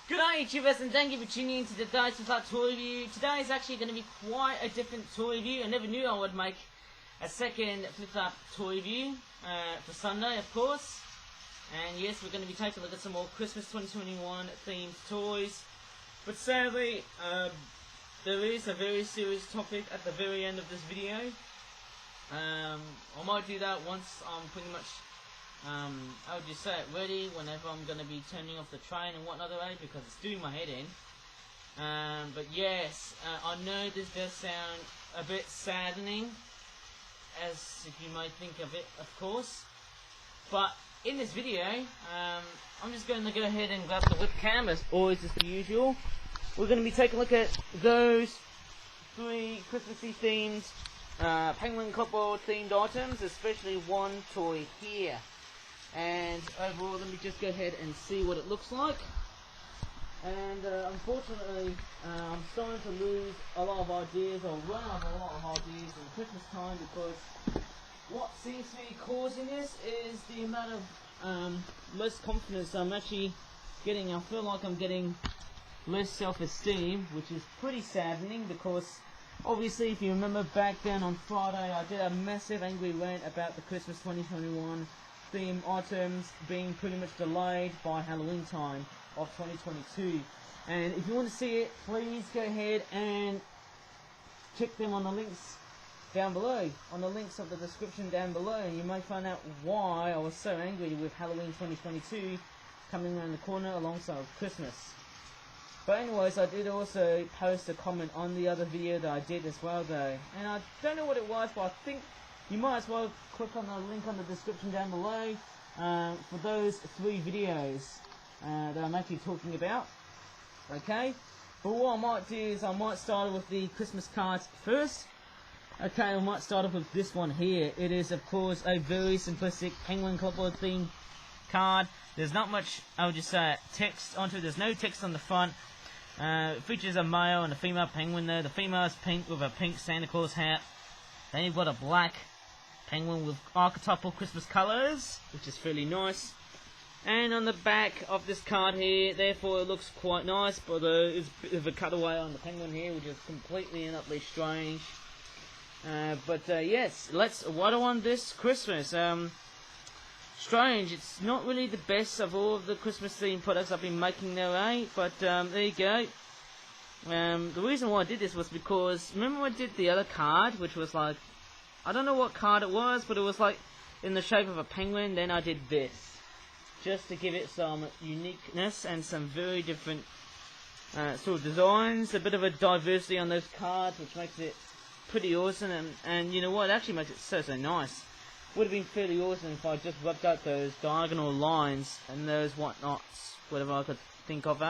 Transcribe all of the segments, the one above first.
G'day YouTubers, and thank you for tuning in to today's toy review. Today is actually going to be quite a different toy review. I never knew I would make a second flip-up toy review for Sunday, of course. And yes, we're going to be taking a look at some more Christmas 2021 themed toys. But sadly, there is a very serious topic at the very end of this video. I might do that once I'm pretty much I would just say it ready whenever I'm going to be turning off the train and whatnot, because it's doing my head in. But yes, I know this does sound a bit saddening, as if you might think of it, of course. But in this video, I'm just going to go ahead and grab the webcam, as always as usual. We're going to be taking a look at those 3 Christmassy themed, penguin couple themed items, especially one toy here. And overall, let me just go ahead and see what it looks like. And unfortunately, I'm starting to lose a lot of ideas, or run out of a lot of ideas in Christmas time, because what seems to be causing this is the amount of less confidence I'm actually getting. I feel like I'm getting less self-esteem, which is pretty saddening, because obviously, if you remember back then on Friday, I did a massive angry rant about the Christmas 2021 theme items being pretty much delayed by Halloween time of 2022. And if you want to see it, please go ahead and check them on the links down below, on the links of the description down below, and you may find out why I was so angry with Halloween 2022 coming around the corner alongside Christmas. But anyways, I did also post a comment on the other video that I did as well though, and I don't know what it was, but I think you might as well click on the link on the description down below for those 3 videos that I'm actually talking about. Okay, but what I might do is I might start with the Christmas cards first. Okay, I might start off with this one here. It is, of course, a very simplistic penguin couple themed card. There's not much, I would just say, text onto it. There's no text on the front. It features a male and a female penguin there. The female is pink with a pink Santa Claus hat. Then you've got a black penguin with archetypal Christmas colours, which is fairly nice. And on the back of this card here, therefore it looks quite nice, but there's a bit of a cutaway on the penguin here, which is completely and utterly strange. Yes, let's waddle on this Christmas. Strange, it's not really the best of all of the Christmas themed products I've been making there, but there you go. The reason why I did this was because, remember I did the other card, which was like, I don't know what card it was, but it was like in the shape of a penguin. Then I did this, just to give it some uniqueness and some very different sort of designs, a bit of a diversity on those cards, which makes it pretty awesome. And you know what, it actually makes it so nice. Would have been fairly awesome if I just rubbed out those diagonal lines and those whatnots, whatever I could think of,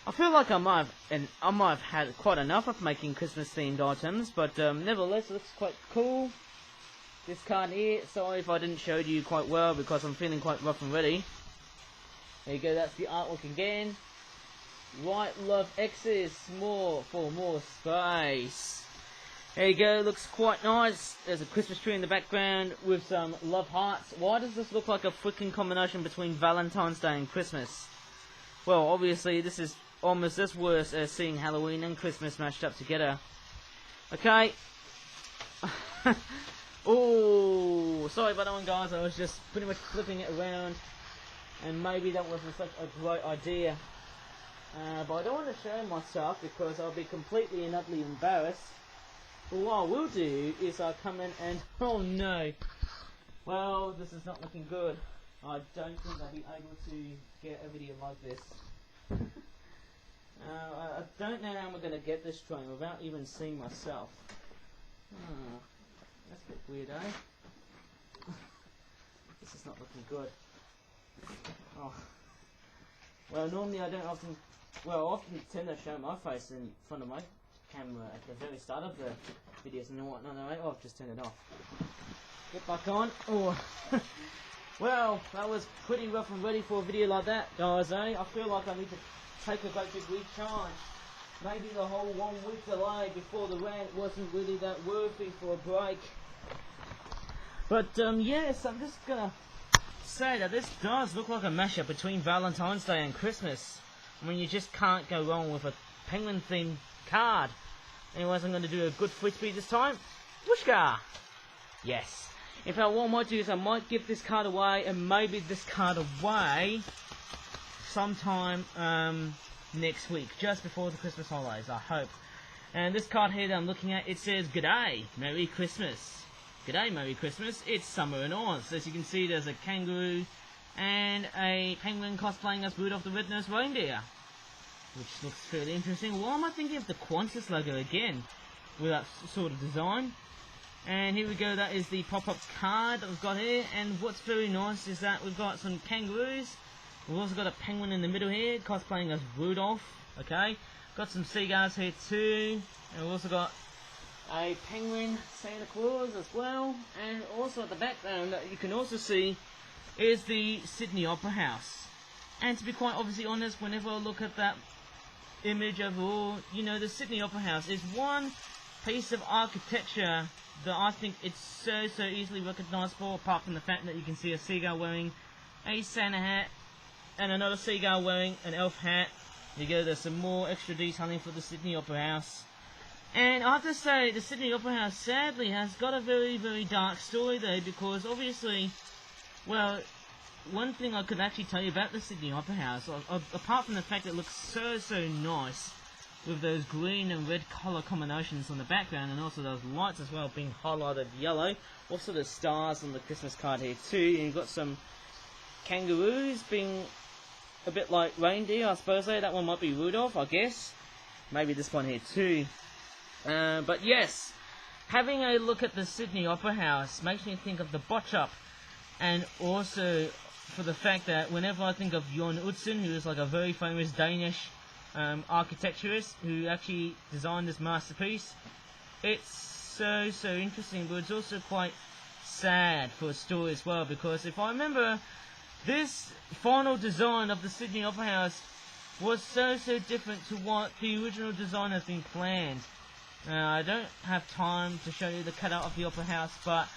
I feel like I might have had quite enough of making Christmas themed items, but nevertheless it looks quite cool. This card here, sorry if I didn't show you quite well because I'm feeling quite rough and ready. There you go, that's the artwork again. Right, love X's more for more space. There you go, looks quite nice. There's a Christmas tree in the background with some love hearts. Why does this look like a freaking combination between Valentine's Day and Christmas? Well, obviously this is almost as worse as seeing Halloween and Christmas mashed up together. Okay. Oh, sorry about that one, guys. I was just pretty much flipping it around, and maybe that wasn't such a great idea. But I don't want to show myself because I'll be completely and utterly embarrassed. But what I will do is I'll come in and, oh no, well, this is not looking good. I don't think I'll be able to get a video like this. I don't know how I'm going to get this train without even seeing myself. That's a bit weird, eh? This is not looking good. Oh. Well, normally I don't often, I often tend to show my face in front of my camera at the very start of the videos and whatnot. Oh, I've just turned it off. Get back on. Oh. Well, that was pretty rough and ready for a video like that, guys, eh? I feel like I need to take a great big recharge. Maybe the whole 1 week delay before the rant wasn't really that worthy for a break. But, yes, I'm just gonna say that this does look like a mashup between Valentine's Day and Christmas. I mean, you just can't go wrong with a penguin themed card. Anyways, I'm going to do a good frisbee this time. Whooshka! Yes. In fact, what I might do is I might give this card away, and maybe this card away sometime next week, just before the Christmas holidays, I hope. And this card here that I'm looking at, it says, "G'day, Merry Christmas." G'day, Merry Christmas. It's summer in Oz. As you can see, there's a kangaroo and a penguin cosplaying as Rudolph the Red-Nosed Reindeer, which looks fairly interesting. Why am I thinking of the Qantas logo again with that sort of design? And here we go, that is the pop-up card that we've got here. And what's very nice is that we've got some kangaroos. We've also got a penguin in the middle here, cosplaying as Rudolph. Okay, got some seagulls here too. And we've also got a penguin Santa Claus as well. And also at the background that you can also see is the Sydney Opera House. And to be quite obviously honest, whenever I look at that image overall, you know, the Sydney Opera House is one piece of architecture that I think it's so easily recognisable, apart from the fact that you can see a seagull wearing a Santa hat and another seagull wearing an elf hat. There you go, there's some more extra detailing for the Sydney Opera House. And I have to say, the Sydney Opera House sadly has got a very dark story though, because obviously, well, one thing I could actually tell you about the Sydney Opera House, apart from the fact that it looks so nice, with those green and red colour combinations on the background, and also those lights as well being highlighted yellow. Also the stars on the Christmas card here too, and you've got some kangaroos being a bit like reindeer, I suppose. That one might be Rudolph, I guess. Maybe this one here too. But yes, having a look at the Sydney Opera House makes me think of the Botch Up, and also for the fact that whenever I think of Jon Utzon, who is like a very famous Danish architecturist who actually designed this masterpiece, it's so interesting, but it's also quite sad for a story as well, because if I remember, this final design of the Sydney Opera House was so different to what the original design has been planned. I don't have time to show you the cutout of the Opera House, but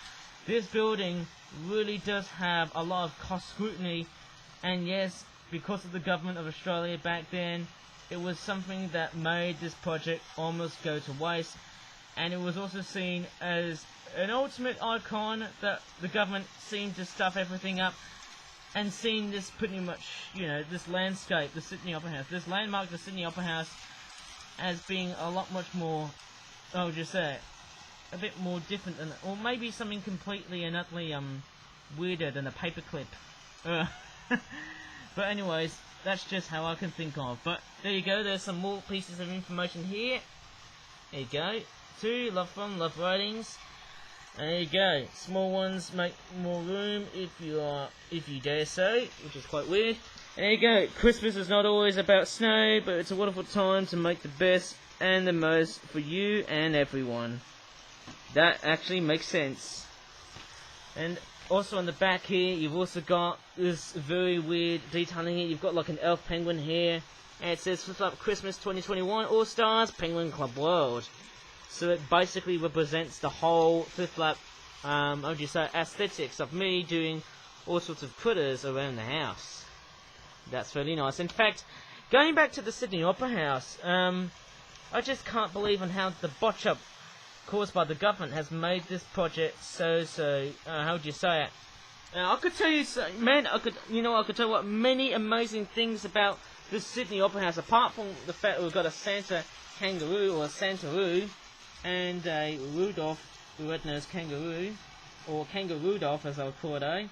this building really does have a lot of cost scrutiny, and yes, because of the government of Australia back then, it was something that made this project almost go to waste, and it was also seen as an ultimate icon that the government seemed to stuff everything up, and seen this pretty much, you know, this landscape, the Sydney Opera House, this landmark, the Sydney Opera House, as being a lot much more, I would just say, a bit more different than, or maybe something completely and utterly weirder than a paperclip. But anyways, that's just how I can think of. But there you go, there's some more pieces of information here. There you go. 2 love fun, love writings. There you go. Small ones make more room if you dare say, which is quite weird. There you go. Christmas is not always about snow, but it's a wonderful time to make the best and the most for you and everyone. That actually makes sense. And also on the back here, you've also got this very weird detailing here. You've got like an elf penguin here, and it says Flip Flop Christmas 2021 All Stars Penguin Club World. So it basically represents the whole Flip Flop, how would you say, aesthetics of me doing all sorts of critters around the house. That's really nice. In fact, going back to the Sydney Opera House, I just can't believe on how the botch up caused by the government has made this project so how would you say it? I could tell you, man, I could tell you what, many amazing things about this Sydney Opera House, apart from the fact that we've got a Santa kangaroo, or a Santa-roo, and a Rudolph the Red-Nosed Kangaroo, or Kangaroo-dolph as I would call it, eh?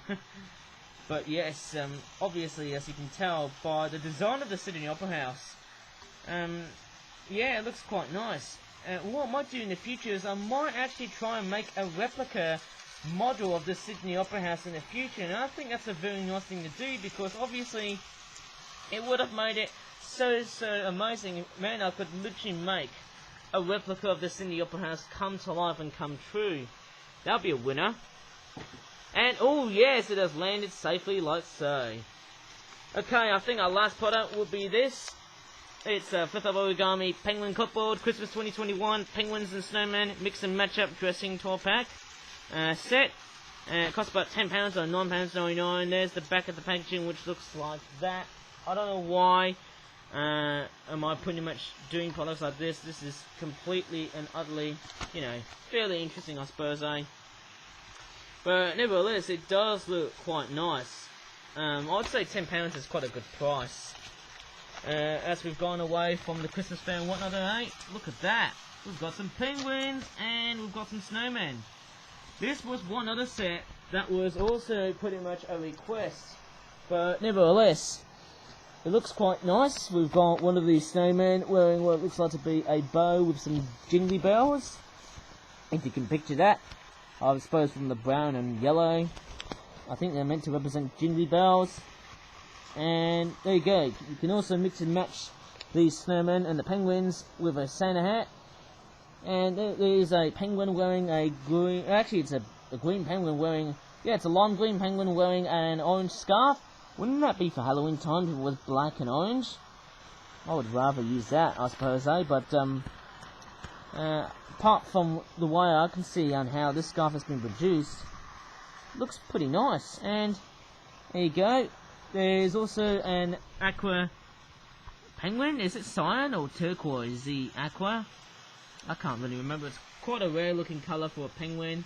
But yes, obviously, as you can tell by the design of the Sydney Opera House, yeah, it looks quite nice. What I might do in the future is I might actually try and make a replica model of the Sydney Opera House in the future, and I think that's a very nice thing to do, because obviously it would have made it so amazing. Man, I could literally make a replica of the Sydney Opera House come to life and come true. That'll be a winner. And oh yes, it has landed safely like so. Okay, I think our last product will be this. It's Flip Up Origami Penguin Clipboard Christmas 2021 Penguins and Snowmen Mix and Match Up Dressing 12-pack set. It costs about £10 or £9.99. There's the back of the packaging, which looks like that. I don't know why am I pretty much doing products like this? This is completely and utterly, you know, fairly interesting, I suppose, eh? But nevertheless, it does look quite nice. I'd say £10 is quite a good price. As we've gone away from the Christmas fair and whatnot, eh? Look at that. We've got some penguins and we've got some snowmen. This was one other set that was also pretty much a request. But nevertheless, it looks quite nice. We've got one of these snowmen wearing what looks like to be a bow with some jingly bells. If you can picture that. I suppose from the brown and yellow. I think they're meant to represent jingly bells. And there you go. You can also mix and match these snowmen and the penguins with a Santa hat. And there is a penguin wearing a green... Actually, it's a green penguin wearing... Yeah, it's a lime green penguin wearing an orange scarf. Wouldn't that be for Halloween time with black and orange? I would rather use that, I suppose, eh? But, apart from the way I can see on how this scarf has been produced, looks pretty nice. And there you go. There's also an aqua penguin. Is it cyan or turquoise? The aqua? I can't really remember. It's quite a rare looking colour for a penguin.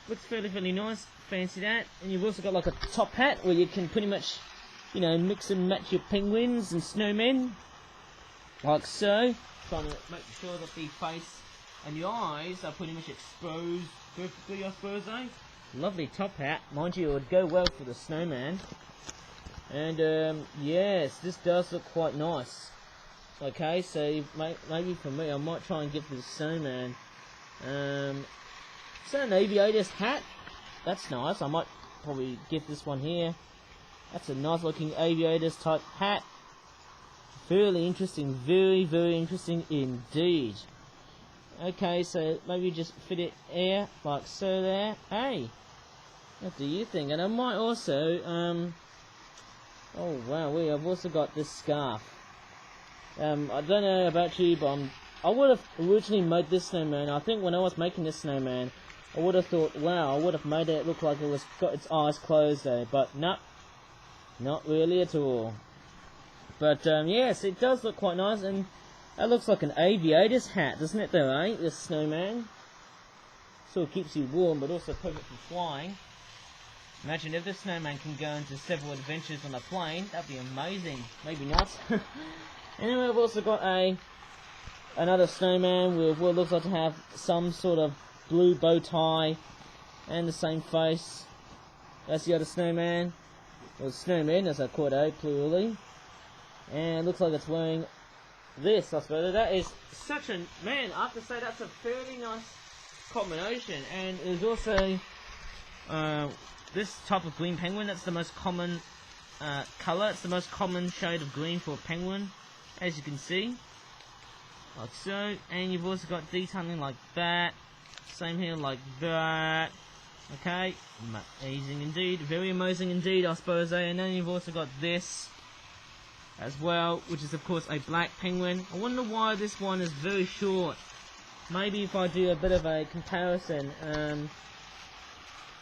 Looks fairly nice. Fancy that. And you've also got like a top hat where you can pretty much, you know, mix and match your penguins and snowmen. Like so. Trying to make sure that the face and the eyes are pretty much exposed perfectly, I suppose, eh? Lovely top hat. Mind you, it would go well for the snowman. And, yes, this does look quite nice. Okay, so maybe for me, I might try and give this snowman, is that an aviator's hat? That's nice. I might probably give this one here. That's a nice looking aviator's type hat. Fairly interesting. Very interesting indeed. Okay, so maybe just fit it here, like so there. Hey, what do you think? And I might also, oh wow, I've also got this scarf. I don't know about you, but I would have originally made this snowman. I think when I was making this snowman, I would have thought, wow, I would have made it look like it was got its eyes closed there. But no, not really at all. But yes, it does look quite nice, and that looks like an aviator's hat, doesn't it though, eh? This snowman. Sort of keeps you warm, but also perfect for flying. Imagine if the snowman can go into several adventures on a plane. That'd be amazing. Maybe not. Anyway, I've also got another snowman with what looks like to have some sort of blue bow tie and the same face. That's the other snowman. Or snowman, as I call it, plurally. And it looks like it's wearing this, I suppose. That is such a... Man, I have to say that's a fairly nice combination. And there's also this type of green penguin. That's the most common colour. It's the most common shade of green for a penguin, as you can see. Like so. And you've also got detailing like that. Same here like that. Okay. Amazing indeed. Very amazing indeed, I suppose. And then you've also got this as well, which is of course a black penguin. I wonder why this one is very short. Maybe if I do a bit of a comparison.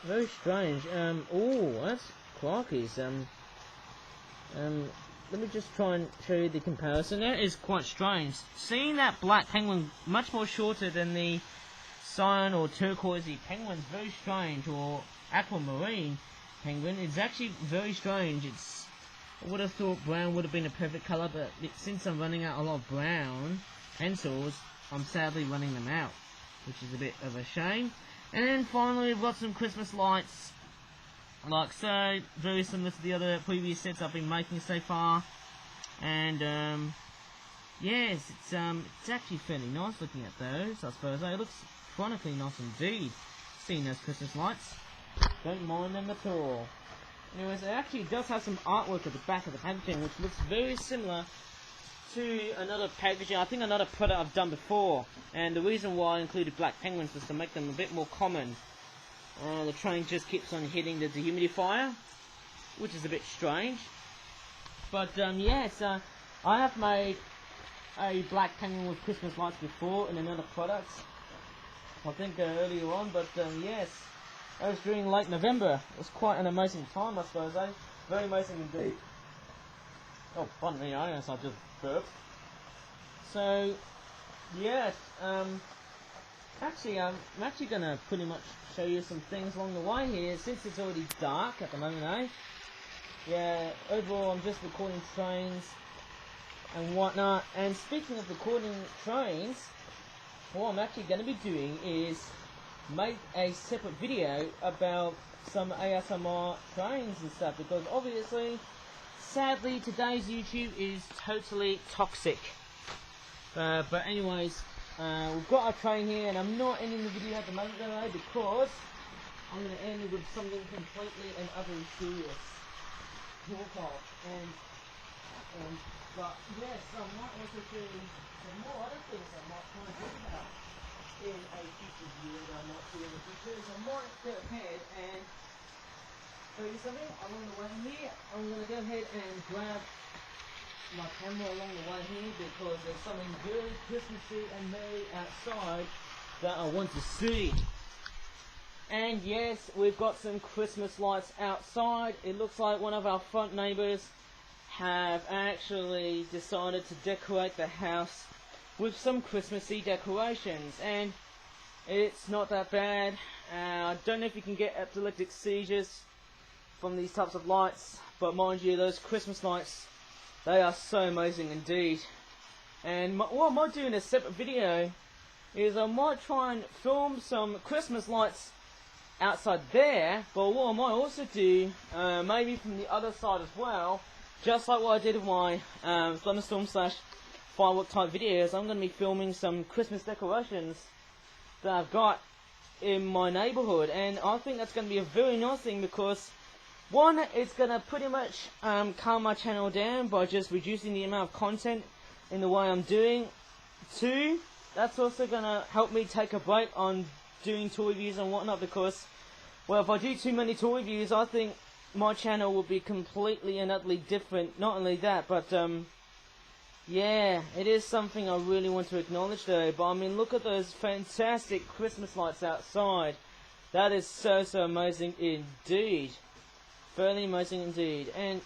Very strange. Oh, that's crikey's. Let me just try and show you the comparison. That is quite strange. Seeing that black penguin much more shorter than the cyan or turquoisey penguin's very strange, or aquamarine penguin. It's actually very strange. I would have thought brown would have been a perfect colour, but since I'm running out a lot of brown pencils, I'm sadly running them out, which is a bit of a shame. And then finally we've got some Christmas lights, like so, very similar to the other previous sets I've been making so far. And yes, it's actually fairly nice looking at those, I suppose. It looks chronically nice indeed, seeing those Christmas lights. Don't mind them at all. Anyways, it actually does have some artwork at the back of the packaging, which looks very similar to another packaging, I think another product I've done before. And the reason why I included black penguins was to make them a bit more common. The train just keeps on hitting the dehumidifier, which is a bit strange. But yes, I have made a black penguin with Christmas lights before in another product, I think earlier on, but yes, that was during late November. It was quite an amazing time, I suppose, eh? Very amazing indeed. Oh, pardon me, I guess I just burped. So, yes, I'm actually gonna pretty much show you some things along the way here, since it's already dark at the moment, eh? Yeah, overall I'm just recording trains and whatnot, and speaking of recording trains, what I'm actually gonna be doing is make a separate video about some ASMR trains and stuff, because obviously, sadly, today's YouTube is totally toxic. But anyways, we've got our train here, and I'm not ending the video at the moment though, because I'm going to end it with something completely and utterly serious. But yes, I might also do some more other things I might try to talk about in a future video that I might do in the future. So I might go ahead and show you something along the way here. I'm going to go ahead and grab my camera along the way here, because there's something very Christmassy and merry outside that I want to see. And yes, we've got some Christmas lights outside. It looks like one of our front neighbours have actually decided to decorate the house with some Christmassy decorations, and it's not that bad. I don't know if you can get epileptic seizures from these types of lights, but mind you, those Christmas lights, they are so amazing indeed. And what I might do in a separate video is I might try and film some Christmas lights outside there, but what I might also do, maybe from the other side as well, just like what I did with my thunderstorm slash firework type videos, I'm going to be filming some Christmas decorations that I've got in my neighbourhood, and I think that's going to be a very nice thing, because one, it's going to pretty much calm my channel down by just reducing the amount of content in the way I'm doing. Two, that's also going to help me take a break on doing toy reviews and whatnot, because, well, if I do too many toy reviews, I think my channel will be completely and utterly different. Not only that, but yeah, it is something I really want to acknowledge though. But I mean, look at those fantastic Christmas lights outside. That is so amazing indeed. Fairly amazing indeed. And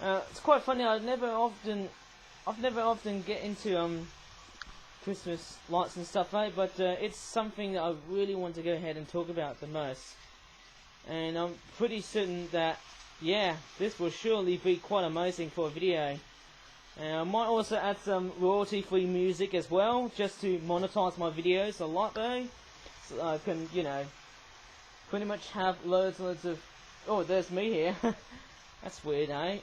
it's quite funny, I've never often get into Christmas lights and stuff, but it's something that I really want to go ahead and talk about the most. And I'm pretty certain that, yeah, this will surely be quite amazing for a video. And I might also add some royalty-free music as well, just to monetize my videos a lot though. So I can, you know, pretty much have loads and loads of... Oh, there's me here. That's weird, eh?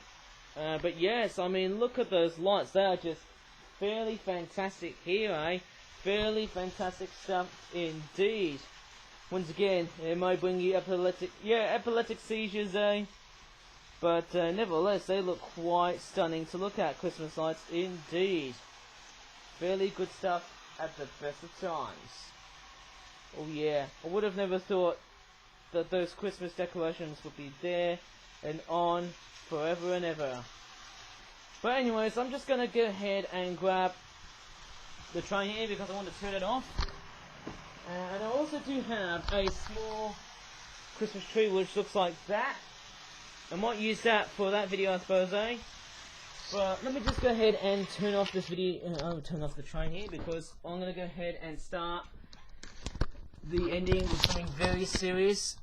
But yes, I mean, look at those lights. They are just fairly fantastic here, eh? Fairly fantastic stuff indeed. Once again, it might bring you epileptic seizures, eh? But nevertheless, they look quite stunning to look at, Christmas lights indeed. Fairly good stuff at the best of times. Oh yeah, I would have never thought that those Christmas decorations would be there and on forever and ever. But anyways, I'm just going to go ahead and grab the train here, because I want to turn it off. And I also do have a small Christmas tree which looks like that. I might use that for that video, I suppose, eh? But let me just go ahead and turn off this video. I'll turn off the train here, because I'm going to go ahead and start the ending with something very serious.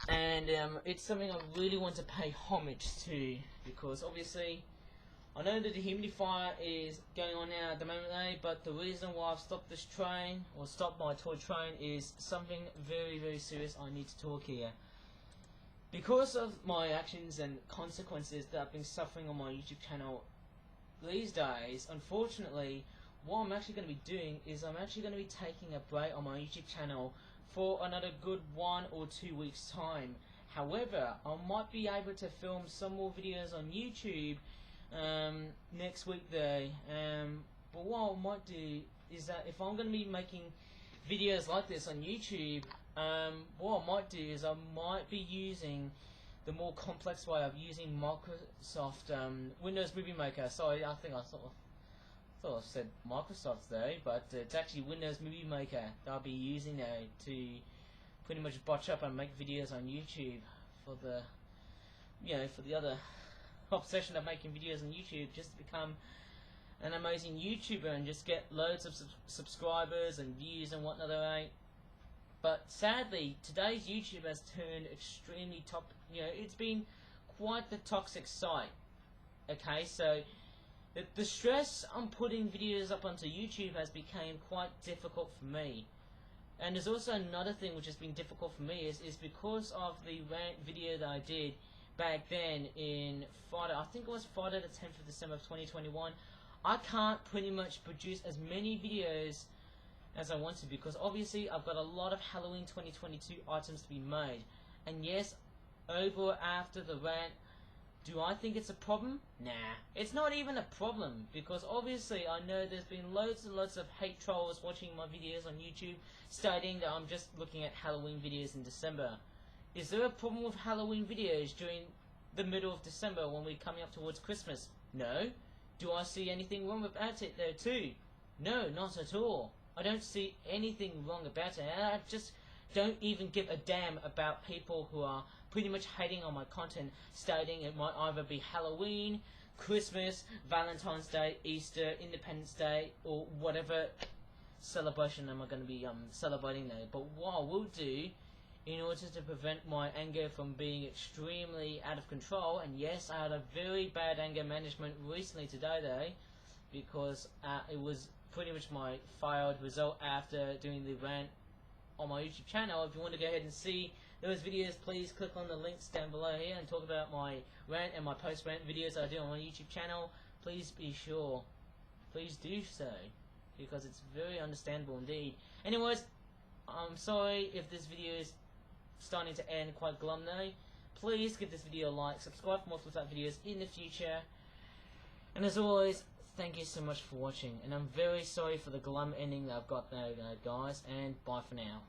And it's something I really want to pay homage to, because obviously I know that the humidifier is going on now at the moment, but the reason why I've stopped this train, or stopped my toy train, is something very serious I need to talk here. Because of my actions and consequences that I've been suffering on my YouTube channel these days, unfortunately, what I'm actually going to be doing is I'm actually going to be taking a break on my YouTube channel for another good 1 or 2 weeks time. However, I might be able to film some more videos on YouTube next week though. But what I might do is that if I'm going to be making videos like this on YouTube, what I might do is I might be using the more complex way of using Microsoft Windows Movie Maker. Sorry, I think I thought I said Microsoft though, but it's actually Windows Movie Maker that I'll be using now to pretty much botch up and make videos on YouTube for the, you know, for the other obsession of making videos on YouTube just to become an amazing YouTuber and just get loads of subscribers and views and whatnot, right? But sadly, today's YouTube has turned extremely it's been quite the toxic site. Okay, so the stress on putting videos up onto YouTube has become quite difficult for me. And there's also another thing which has been difficult for me is because of the rant video that I did back then in Friday, I think it was Friday the 10th of December of 2021. I can't pretty much produce as many videos as I want to because obviously I've got a lot of Halloween 2022 items to be made. And yes, over after the rant, do I think it's a problem? Nah, it's not even a problem because obviously I know there's been loads and loads of hate trolls watching my videos on YouTube stating that I'm just looking at Halloween videos in December. Is there a problem with Halloween videos during the middle of December when we're coming up towards Christmas? No. Do I see anything wrong about it there too? No, not at all. I don't see anything wrong about it. I just don't even give a damn about people who are pretty much hating on my content, stating it might either be Halloween, Christmas, Valentine's Day, Easter, Independence Day, or whatever celebration am I going to be celebrating there. But what I will do, in order to prevent my anger from being extremely out of control, and yes, I had a very bad anger management recently today though, because it was pretty much my failed result after doing the rant on my YouTube channel. If you want to go ahead and see those videos, please click on the links down below here and talk about my rant and my post-rant videos I do on my YouTube channel. Please be sure, please do so, because it's very understandable indeed. Anyways, I'm sorry if this video is starting to end quite glum though. Please give this video a like, subscribe for more Flip-Out videos in the future, and as always, thank you so much for watching, and I'm very sorry for the glum ending that I've got now, guys, and bye for now.